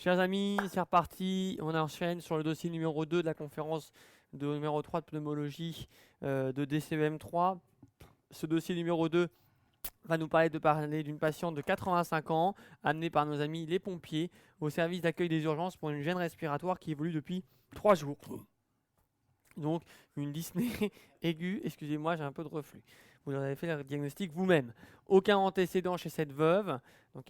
Chers amis, c'est reparti. On enchaîne sur le dossier numéro 2 de la conférence numéro 3 de pneumologie de DCEM3. Ce dossier numéro 2 va nous parler d'une patiente de 85 ans, amenée par nos amis les pompiers au service d'accueil des urgences pour une gêne respiratoire qui évolue depuis 3 jours. Donc une dyspnée aiguë, excusez-moi, j'ai un peu de reflux. Vous en avez fait le diagnostic vous-même. Aucun antécédent chez cette veuve. Donc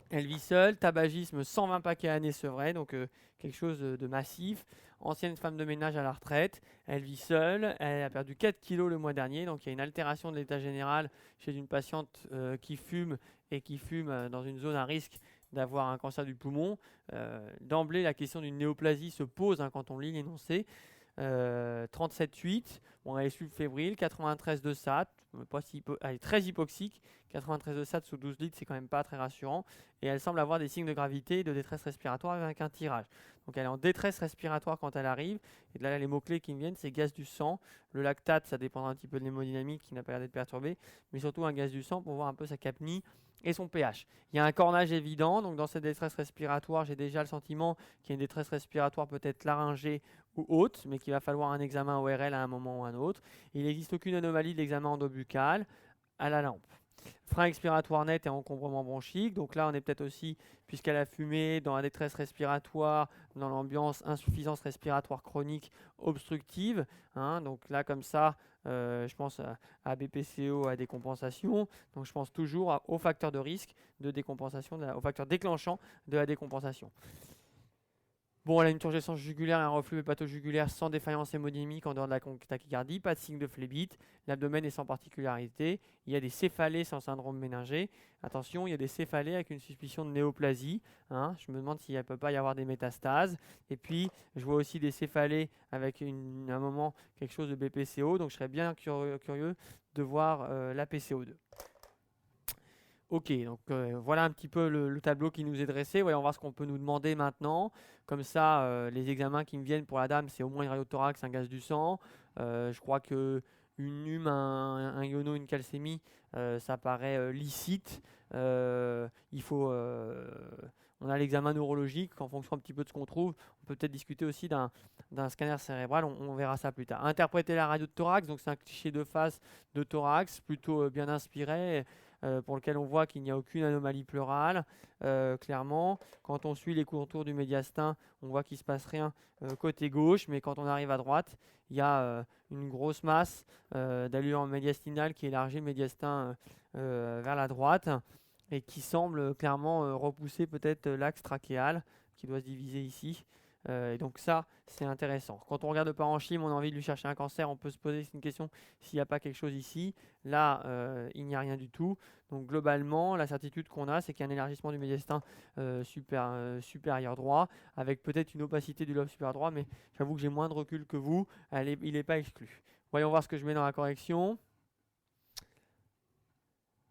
elle vit seule, tabagisme 120 paquets à l'année sevré, donc quelque chose de massif. Ancienne femme de ménage à la retraite, elle vit seule, elle a perdu 4 kilos le mois dernier, donc il y a une altération de l'état général chez une patiente qui fume et qui fume dans une zone à risque d'avoir un cancer du poumon. D'emblée, la question d'une néoplasie se pose quand on lit l'énoncé. 37,8, bon, elle est subfébrile, 93 de SAT, pas si elle est très hypoxique, 93 de SAT sous 12 litres, c'est quand même pas très rassurant, et elle semble avoir des signes de gravité et de détresse respiratoire avec un tirage. Donc elle est en détresse respiratoire quand elle arrive, et là les mots-clés qui me viennent, c'est gaz du sang, le lactate, ça dépendra un petit peu de l'hémodynamique qui n'a pas l'air d'être perturbée, mais surtout un gaz du sang pour voir un peu sa capnie et son pH. Il y a un cornage évident, donc dans cette détresse respiratoire, j'ai déjà le sentiment qu'il y a une détresse respiratoire peut-être laryngée ou haute, mais qu'il va falloir un examen ORL à un moment ou à un autre. Il n'existe aucune anomalie de l'examen endobuccal à la lampe. Frein expiratoire net et encombrement bronchique. Donc là, on est peut-être aussi, puisqu'elle a fumé, dans la détresse respiratoire, dans l'ambiance insuffisance respiratoire chronique obstructive. Donc là, comme ça, je pense à BPCO, à décompensation. Donc je pense toujours au facteur de risque de décompensation, au facteur déclenchant de la décompensation. Bon, elle a une turgescence jugulaire et un reflux hépatojugulaire sans défaillance hémodynamique en dehors de la tachycardie, pas de signe de phlébite, l'abdomen est sans particularité, il y a des céphalées sans syndrome méningé. Attention, il y a des céphalées avec une suspicion de néoplasie, je me demande s'il ne peut pas y avoir des métastases. Et puis, je vois aussi des céphalées avec un moment quelque chose de BPCO, donc je serais bien curieux de voir la PCO2. Ok, donc voilà un petit peu le tableau qui nous est dressé. Voyons voir ce qu'on peut nous demander maintenant. Comme ça, les examens qui me viennent pour la dame, c'est au moins une radiothorax, un gaz du sang. Je crois que une UM, un iono, une calcémie, ça paraît licite. Il faut, on a l'examen neurologique. En fonction un petit peu de ce qu'on trouve, on peut peut-être discuter aussi d'un scanner cérébral. On verra ça plus tard. Interpréter la radio de thorax, donc c'est un cliché de face de thorax, plutôt bien inspiré. Pour lequel on voit qu'il n'y a aucune anomalie pleurale. Clairement, quand on suit les contours du médiastin, on voit qu'il ne se passe rien côté gauche, mais quand on arrive à droite, il y a une grosse masse d'allure médiastinale qui élargit le médiastin vers la droite et qui semble clairement repousser peut-être l'axe trachéal qui doit se diviser ici. Et donc ça, c'est intéressant. Quand on regarde le parenchyme, on a envie de lui chercher un cancer, on peut se poser une question s'il n'y a pas quelque chose ici. Là, il n'y a rien du tout. Donc globalement, la certitude qu'on a, c'est qu'il y a un élargissement du médiastin supérieur droit, avec peut-être une opacité du lobe supérieur droit, mais j'avoue que j'ai moins de recul que vous. Il n'est pas exclu. Voyons voir ce que je mets dans la correction.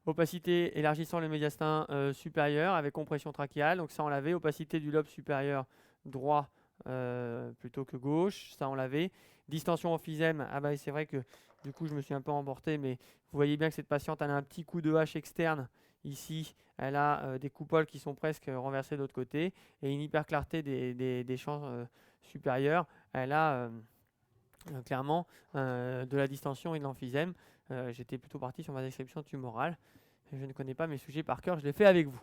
Opacité élargissant le médiastin supérieur avec compression trachéale. Donc ça, on l'avait. Opacité du lobe supérieur droit plutôt que gauche, ça on l'avait. Distension emphysème, c'est vrai que du coup je me suis un peu emporté, mais vous voyez bien que cette patiente elle a un petit coup de hache externe ici, elle a des coupoles qui sont presque renversées de l'autre côté, et une hyperclarté des champs supérieurs, elle a clairement de la distension et de l'emphysème. J'étais plutôt parti sur ma description tumorale, je ne connais pas mes sujets par cœur, je l'ai fait avec vous.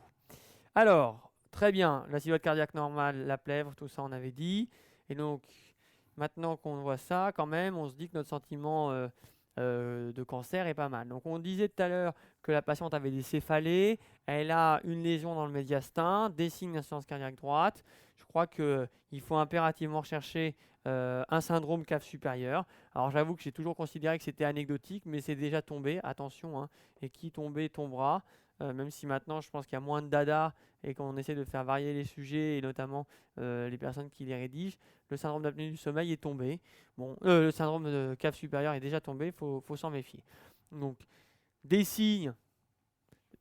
Alors, très bien, la silhouette cardiaque normale, la plèvre, tout ça on avait dit. Et donc, maintenant qu'on voit ça, quand même, on se dit que notre sentiment de cancer est pas mal. Donc, on disait tout à l'heure que la patiente avait des céphalées, elle a une lésion dans le médiastin, des signes d'insuffisance cardiaque droite. Je crois qu'il faut impérativement rechercher un syndrome cave supérieur. Alors, j'avoue que j'ai toujours considéré que c'était anecdotique, mais c'est déjà tombé, attention, et qui tombait tombera. Même si maintenant je pense qu'il y a moins de dada et qu'on essaie de faire varier les sujets et notamment les personnes qui les rédigent, le syndrome d'apnée du sommeil est tombé. Bon, le syndrome de cave supérieur est déjà tombé, il faut s'en méfier. Donc, des signes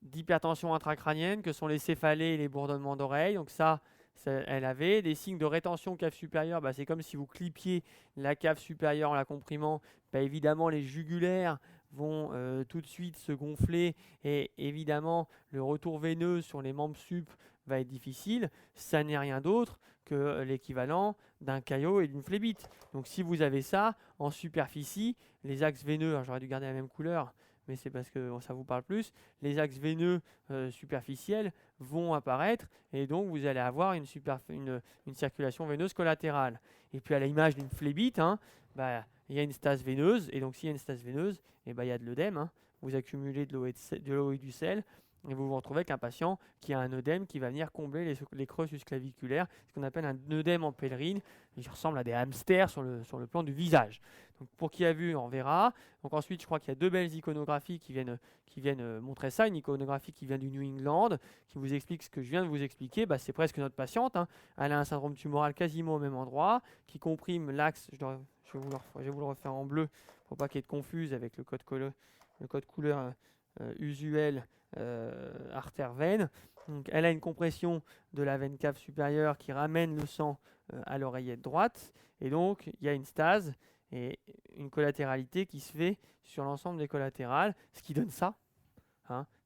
d'hypertension intracrânienne que sont les céphalées et les bourdonnements d'oreilles. Donc ça, elle avait des signes de rétention cave supérieure. C'est comme si vous clipiez la cave supérieure en la comprimant. Évidemment, les jugulaires vont tout de suite se gonfler et évidemment le retour veineux sur les membres sup va être difficile, ça n'est rien d'autre que l'équivalent d'un caillot et d'une phlébite. Donc si vous avez ça en superficie, les axes veineux, alors j'aurais dû garder la même couleur, mais c'est parce que ça vous parle plus, les axes veineux superficiels vont apparaître et donc vous allez avoir une circulation veineuse collatérale. Et puis à l'image d'une phlébite, il y a une stase veineuse, et donc s'il y a une stase veineuse, il y a de l'œdème. Vous accumulez de l'eau et du sel, et vous vous retrouvez avec un patient qui a un œdème qui va venir combler les creux susclaviculaires, ce qu'on appelle un œdème en pèlerine. Il ressemble à des hamsters sur le plan du visage. Donc pour qui a vu, on verra. Donc ensuite, je crois qu'il y a 2 belles iconographies qui viennent montrer ça. Une iconographie qui vient du New England, qui vous explique ce que je viens de vous expliquer. C'est presque notre patiente. Elle a un syndrome tumoral quasiment au même endroit, qui comprime l'axe. Je vais vous le refaire en bleu pour pas qu'il y ait de confuse avec le code couleur usuel artère-veine. Donc, elle a une compression de la veine cave supérieure qui ramène le sang à l'oreillette droite. Et donc, il y a une stase et une collatéralité qui se fait sur l'ensemble des collatérales, ce qui donne ça.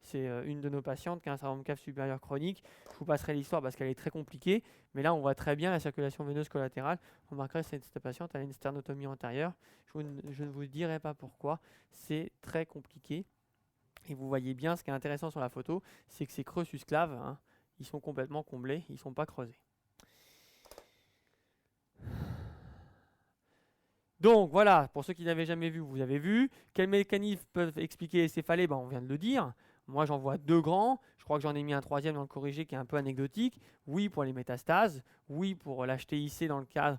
C'est une de nos patientes qui a un syndrome cave supérieur chronique. Je vous passerai l'histoire parce qu'elle est très compliquée, mais là on voit très bien la circulation veineuse collatérale. Vous remarquerez que cette patiente a une sternotomie antérieure. Je ne vous dirai pas pourquoi, c'est très compliqué. Et vous voyez bien, ce qui est intéressant sur la photo, c'est que ces creux susclaves, ils sont complètement comblés, ils ne sont pas creusés. Donc voilà, pour ceux qui n'avaient jamais vu, vous avez vu. Quels mécanismes peuvent expliquer les céphalées? On vient de le dire. Moi, j'en vois 2 grands. Je crois que j'en ai mis un 3e dans le corrigé qui est un peu anecdotique. Oui, pour les métastases. Oui, pour l'HTIC dans le cadre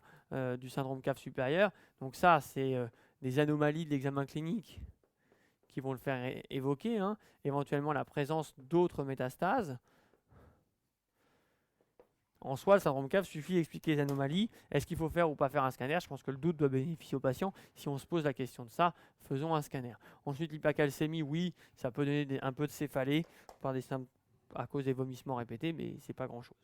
du syndrome cave supérieur. Donc ça, c'est des anomalies de l'examen clinique qui vont le faire évoquer. Éventuellement, la présence d'autres métastases. En soi, le syndrome cave suffit d'expliquer les anomalies. Est-ce qu'il faut faire ou pas faire un scanner? Je pense que le doute doit bénéficier au patient. Si on se pose la question de ça, faisons un scanner. Ensuite, l'hypercalcémie, oui, ça peut donner un peu de céphalée à cause des vomissements répétés, mais c'est pas grand-chose.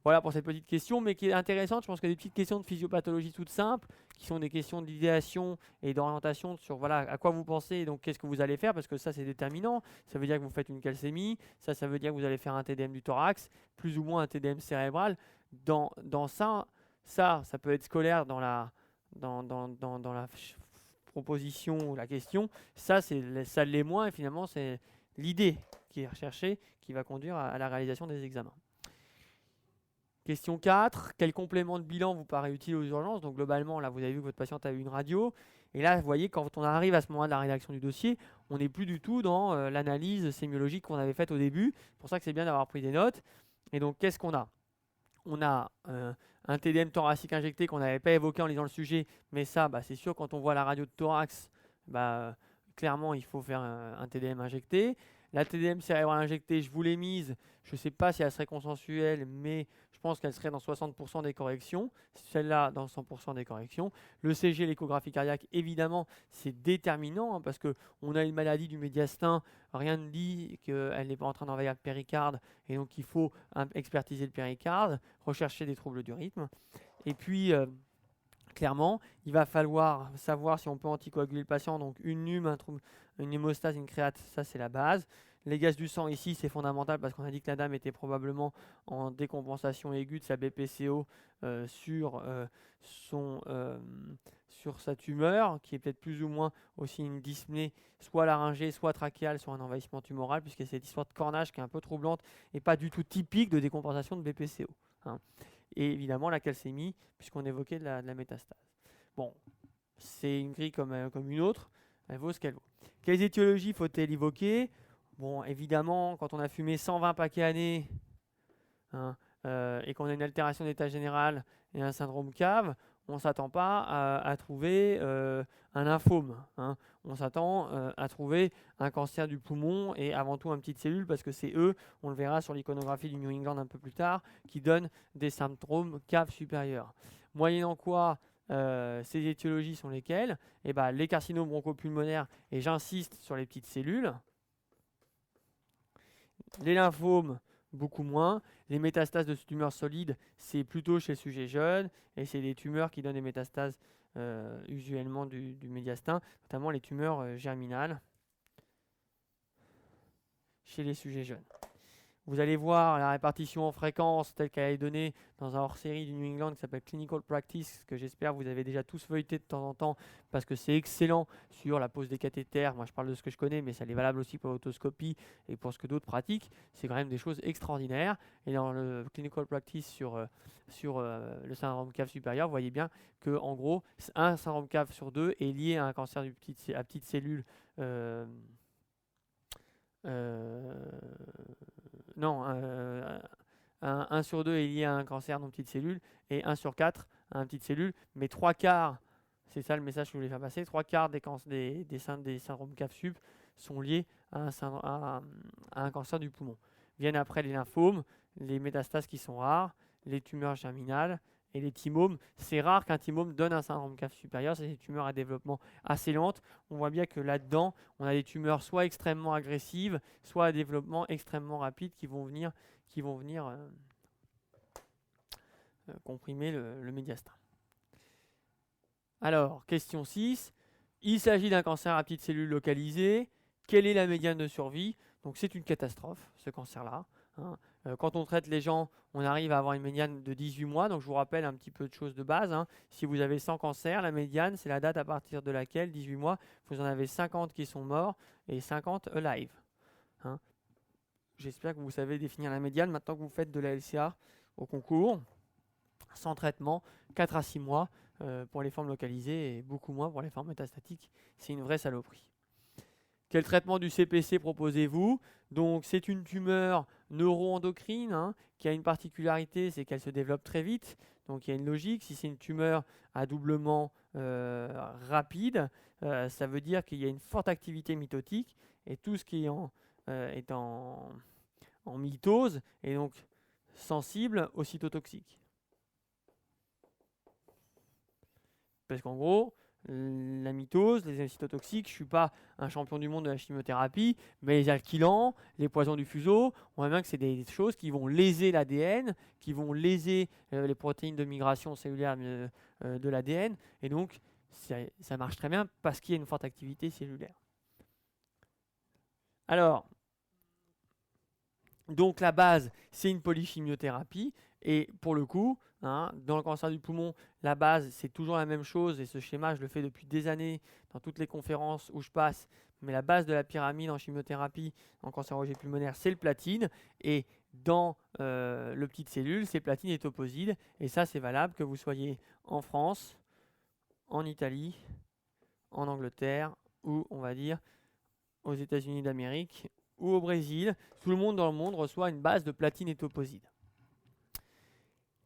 Voilà pour cette petite question, mais qui est intéressante. Je pense qu'il y a des petites questions de physiopathologie toutes simples, qui sont des questions d'idéation et d'orientation sur à quoi vous pensez et donc qu'est-ce que vous allez faire, parce que ça c'est déterminant. Ça veut dire que vous faites une calcémie, ça veut dire que vous allez faire un TDM du thorax, plus ou moins un TDM cérébral. Dans ça peut être scolaire dans la proposition ou la question. Ça l'est moins, et finalement c'est l'idée qui est recherchée qui va conduire à la réalisation des examens. Question 4, quel complément de bilan vous paraît utile aux urgences? Donc globalement, là vous avez vu que votre patiente a eu une radio. Et là, vous voyez, quand on arrive à ce moment de la rédaction du dossier, on n'est plus du tout dans l'analyse sémiologique qu'on avait faite au début. C'est pour ça que c'est bien d'avoir pris des notes. Et donc, qu'est-ce qu'on a? On a un TDM thoracique injecté qu'on n'avait pas évoqué en lisant le sujet. Mais ça, c'est sûr, quand on voit la radio de thorax, clairement, il faut faire un TDM injecté. La TDM cérébrale injectée, je vous l'ai mise. Je ne sais pas si elle serait consensuelle, mais je pense qu'elle serait dans 60% des corrections. Celle-là, dans 100% des corrections. Le CG, l'échographie cardiaque, évidemment, c'est déterminant parce qu'on a une maladie du médiastin. Rien ne dit qu'elle n'est pas en train d'envahir le péricarde. Et donc, il faut expertiser le péricarde, rechercher des troubles du rythme. Et puis, clairement, il va falloir savoir si on peut anticoaguler le patient. Donc, une NUM, une hémostase, une créate, ça c'est la base. Les gaz du sang ici, c'est fondamental parce qu'on a dit que la dame était probablement en décompensation aiguë de sa BPCO sur sa tumeur, qui est peut-être plus ou moins aussi une dyspnée, soit laryngée, soit trachéale, soit un envahissement tumoral, puisqu'il y a cette histoire de cornage qui est un peu troublante et pas du tout typique de décompensation de BPCO. Et évidemment la calcémie, puisqu'on évoquait de la métastase. Bon, c'est une grille comme une autre, elle vaut ce qu'elle vaut. Quelles étiologies faut-elle évoquer? Bon, évidemment, quand on a fumé 120 paquets années et qu'on a une altération d'état général et un syndrome cave, on ne s'attend pas à trouver un lymphome. On s'attend à trouver un cancer du poumon et avant tout un petite cellule parce que c'est eux, on le verra sur l'iconographie du New England un peu plus tard, qui donnent des syndromes cave supérieurs. Moyennant quoi, ces étiologies sont lesquelles? Les carcinomes bronchopulmonaires, et j'insiste sur les petites cellules. Les lymphomes, beaucoup moins. Les métastases de tumeurs solides, c'est plutôt chez le sujet jeune, et c'est des tumeurs qui donnent des métastases usuellement du médiastin, notamment les tumeurs germinales chez les sujets jeunes. Vous allez voir la répartition en fréquence telle qu'elle est donnée dans un hors-série du New England qui s'appelle Clinical Practice, que j'espère vous avez déjà tous feuilleté de temps en temps parce que c'est excellent sur la pose des cathéters. Moi, je parle de ce que je connais, mais ça est valable aussi pour l'autoscopie et pour ce que d'autres pratiquent. C'est quand même des choses extraordinaires. Et dans le Clinical Practice sur le syndrome cave supérieur, vous voyez bien que en gros, un syndrome cave sur deux est lié à un cancer à petites cellules. Non, 1 sur 2 est lié à un cancer non petites cellules et 1 sur 4 à une petite cellule, mais 3 quarts, c'est ça le message que je voulais faire passer, 3 quarts des syndromes CAF sup sont liés à un cancer du poumon. Viennent après les lymphomes, les métastases qui sont rares, les tumeurs germinales et les thymomes. C'est rare qu'un thymome donne un syndrome CAF supérieur, c'est des tumeurs à développement assez lentes. On voit bien que là-dedans, on a des tumeurs soit extrêmement agressives, soit à développement extrêmement rapide qui vont venir comprimer le médiastin. Alors, question 6. Il s'agit d'un cancer à petites cellules localisées. Quelle est la médiane de survie? Donc c'est une catastrophe, ce cancer-là. Hein. Quand on traite les gens, on arrive à avoir une médiane de 18 mois. Donc je vous rappelle un petit peu de choses de base. Hein. Si vous avez 100 cancers, la médiane, c'est la date à partir de laquelle, 18 mois, vous en avez 50 qui sont morts et 50 alive. Hein. J'espère que vous savez définir la médiane maintenant que vous faites de la LCA au concours. Sans traitement, 4 à 6 mois pour les formes localisées et beaucoup moins pour les formes métastatiques. C'est une vraie saloperie. Quel traitement du CPC proposez-vous? Donc c'est une tumeur neuroendocrine hein, qui a une particularité, c'est qu'elle se développe très vite. Donc il y a une logique. Si c'est une tumeur à doublement rapide, ça veut dire qu'il y a une forte activité mitotique et tout ce qui est en mitose est donc sensible aux cytotoxiques. Parce qu'en gros, la mitose, les cytotoxiques, je ne suis pas un champion du monde de la chimiothérapie, mais les alkylants, les poisons du fuseau, on voit bien que c'est des choses qui vont léser l'ADN, qui vont léser les protéines de migration cellulaire de l'ADN, et donc ça marche très bien parce qu'il y a une forte activité cellulaire. Alors, donc la base, c'est une polychimiothérapie, et pour le coup, hein, dans le cancer du poumon, la base, c'est toujours la même chose, et ce schéma, je le fais depuis des années dans toutes les conférences où je passe, mais la base de la pyramide en chimiothérapie, en cancérologie pulmonaire, c'est le platine, et dans le petite cellule, c'est platine et toposide, et ça, c'est valable que vous soyez en France, en Italie, en Angleterre, ou on va dire aux États-Unis d'Amérique, ou au Brésil. Tout le monde dans le monde reçoit une base de platine et toposide.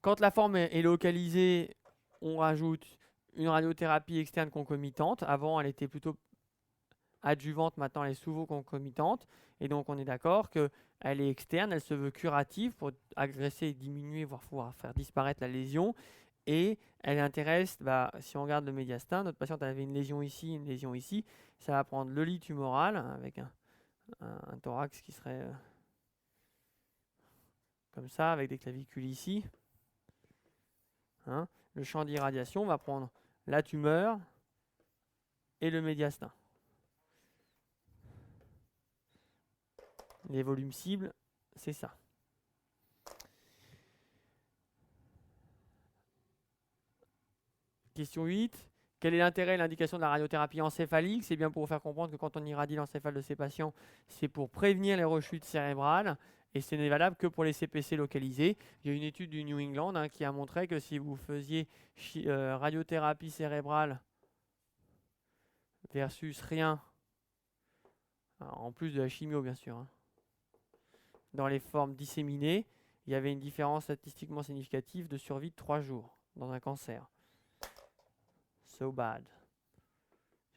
Quand la forme est localisée, on rajoute une radiothérapie externe concomitante. Avant, elle était plutôt adjuvante, maintenant elle est souvent concomitante. Et donc on est d'accord qu'elle est externe, elle se veut curative pour agresser, diminuer, voire pouvoir faire disparaître la lésion. Et elle intéresse, si on regarde le médiastin, notre patiente avait une lésion ici, une lésion ici. Ça va prendre le lit tumoral avec un thorax qui serait comme ça, avec des clavicules ici. Hein. Le champ d'irradiation va prendre la tumeur et le médiastin. Les volumes cibles, c'est ça. Question 8. Quel est l'intérêt et l'indication de la radiothérapie encéphalique? C'est bien pour vous faire comprendre que quand on irradie l'encéphale de ces patients, c'est pour prévenir les rechutes cérébrales et ce n'est valable que pour les CPC localisés. Il y a une étude du New England hein, qui a montré que si vous faisiez radiothérapie cérébrale versus rien, alors, en plus de la chimio bien sûr, hein, dans les formes disséminées, il y avait une différence statistiquement significative de survie de 3 jours dans un cancer. So bad.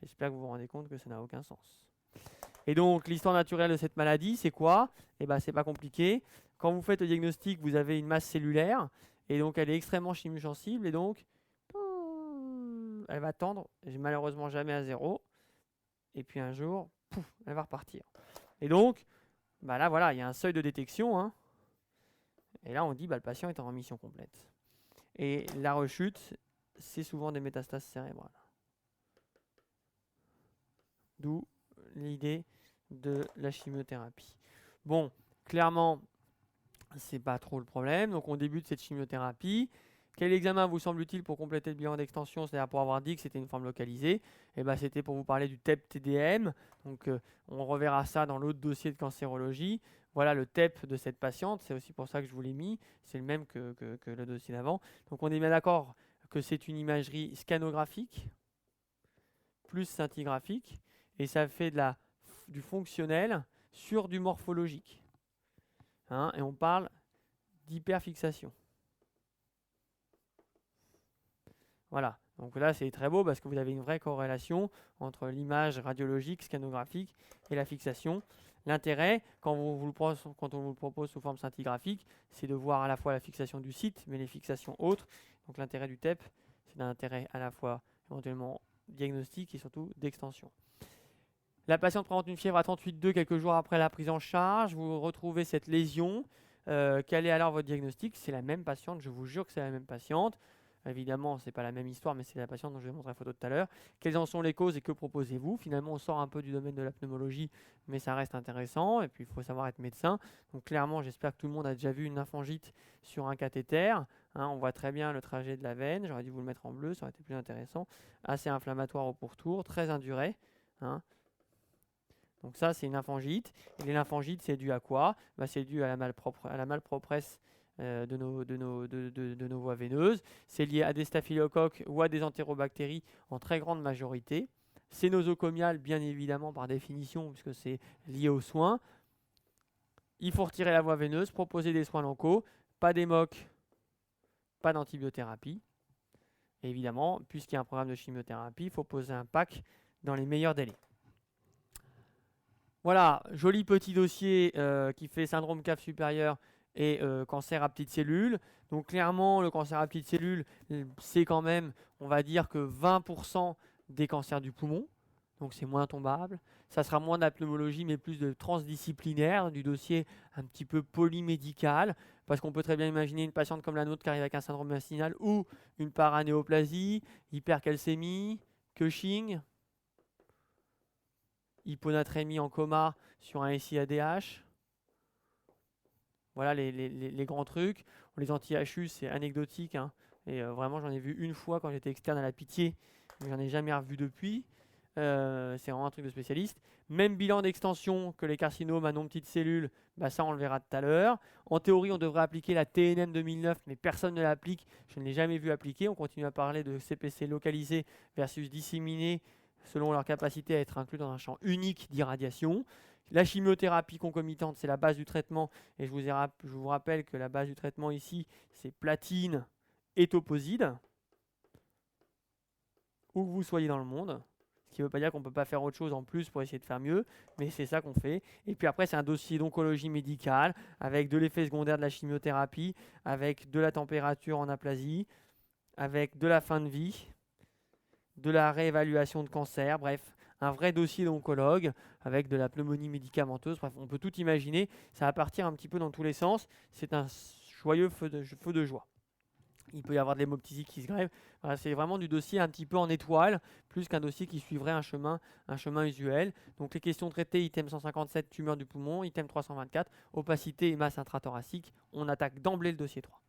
J'espère que vous vous rendez compte que ça n'a aucun sens. Et donc, l'histoire naturelle de cette maladie, c'est quoi? Eh bien, c'est pas compliqué. Quand vous faites le diagnostic, vous avez une masse cellulaire, et donc elle est extrêmement chimiosensible, et donc elle va tendre, malheureusement jamais à 0, et puis un jour, pouf, elle va repartir. Et donc, là, voilà, il y a un seuil de détection, hein, et là, on dit, le patient est en rémission complète. Et la rechute, c'est souvent des métastases cérébrales. D'où l'idée de la chimiothérapie. Bon, clairement, c'est pas trop le problème. Donc on débute cette chimiothérapie. Quel examen vous semble utile pour compléter le bilan d'extension, c'est-à-dire pour avoir dit que c'était une forme localisée? Eh ben, c'était pour vous parler du TEP-TDM. Donc on reverra ça dans l'autre dossier de cancérologie. Voilà le TEP de cette patiente, c'est aussi pour ça que je vous l'ai mis. C'est le même que le dossier d'avant. Donc on est bien d'accord que c'est une imagerie scanographique plus scintigraphique et ça fait du fonctionnel sur du morphologique. Hein, et on parle d'hyperfixation. Voilà, donc là c'est très beau parce que vous avez une vraie corrélation entre l'image radiologique, scanographique et la fixation. L'intérêt, quand on vous le propose sous forme scintigraphique, c'est de voir à la fois la fixation du site, mais les fixations autres. Donc l'intérêt du TEP, c'est d'un intérêt à la fois éventuellement diagnostique et surtout d'extension. La patiente présente une fièvre à 38,2 quelques jours après la prise en charge. Vous retrouvez cette lésion. Quel est alors votre diagnostic? C'est la même patiente, je vous jure que c'est la même patiente. Évidemment, ce n'est pas la même histoire, mais c'est la patiente dont je vais montrer la photo tout à l'heure. Quelles en sont les causes et que proposez-vous? Finalement, on sort un peu du domaine de la pneumologie, mais ça reste intéressant. Et puis, il faut savoir être médecin. Donc, clairement, j'espère que tout le monde a déjà vu une lymphangite sur un cathéter. Hein, on voit très bien le trajet de la veine. J'aurais dû vous le mettre en bleu, ça aurait été plus intéressant. Assez inflammatoire au pourtour, très induré. Hein. Donc ça, c'est une lymphangite. Et les lymphangites, c'est dû à quoi? C'est dû à la malpropresse de nos voies veineuses. C'est lié à des staphylocoques ou à des entérobactéries en très grande majorité. C'est nosocomial, bien évidemment, par définition, puisque c'est lié aux soins. Il faut retirer la voie veineuse, proposer des soins locaux, pas d'hémoc, pas d'antibiothérapie. Et évidemment, puisqu'il y a un programme de chimiothérapie, il faut poser un PAC dans les meilleurs délais. Voilà, joli petit dossier qui fait syndrome cave supérieur et cancer à petites cellules. Donc clairement, le cancer à petites cellules, c'est quand même, on va dire que 20% des cancers du poumon. Donc c'est moins tombable. Ça sera moins de la pneumologie, mais plus de transdisciplinaire, du dossier un petit peu polymédical. Parce qu'on peut très bien imaginer une patiente comme la nôtre qui arrive avec un syndrome intestinal ou une paranéoplasie, hypercalcémie, Cushing, hyponatrémie en coma sur un SIADH. Voilà les grands trucs. Les anti-HU, c'est anecdotique. Hein. Et vraiment, j'en ai vu une fois quand j'étais externe à la Pitié. Mais j'en ai jamais revu depuis. C'est vraiment un truc de spécialiste. Même bilan d'extension que les carcinomes à non petites cellules. Ça, on le verra tout à l'heure. En théorie, on devrait appliquer la TNM 2009, mais personne ne l'applique. Je ne l'ai jamais vu appliquer. On continue à parler de CPC localisé versus disséminé selon leur capacité à être inclus dans un champ unique d'irradiation. La chimiothérapie concomitante, c'est la base du traitement. Et je vous rappelle que la base du traitement ici, c'est platine et toposide. Où que vous soyez dans le monde. Ce qui ne veut pas dire qu'on ne peut pas faire autre chose en plus pour essayer de faire mieux, mais c'est ça qu'on fait. Et puis après, c'est un dossier d'oncologie médicale, avec de l'effet secondaire de la chimiothérapie, avec de la température en aplasie, avec de la fin de vie, de la réévaluation de cancer, bref, un vrai dossier d'oncologue avec de la pneumonie médicamenteuse. Bref, on peut tout imaginer. Ça va partir un petit peu dans tous les sens. C'est un joyeux feu de joie. Il peut y avoir de l'hémoptysie qui se grève. Voilà, c'est vraiment du dossier un petit peu en étoile, plus qu'un dossier qui suivrait un chemin usuel. Donc les questions traitées, item 157, tumeur du poumon, item 324, opacité et masse intrathoracique. On attaque d'emblée le dossier 3.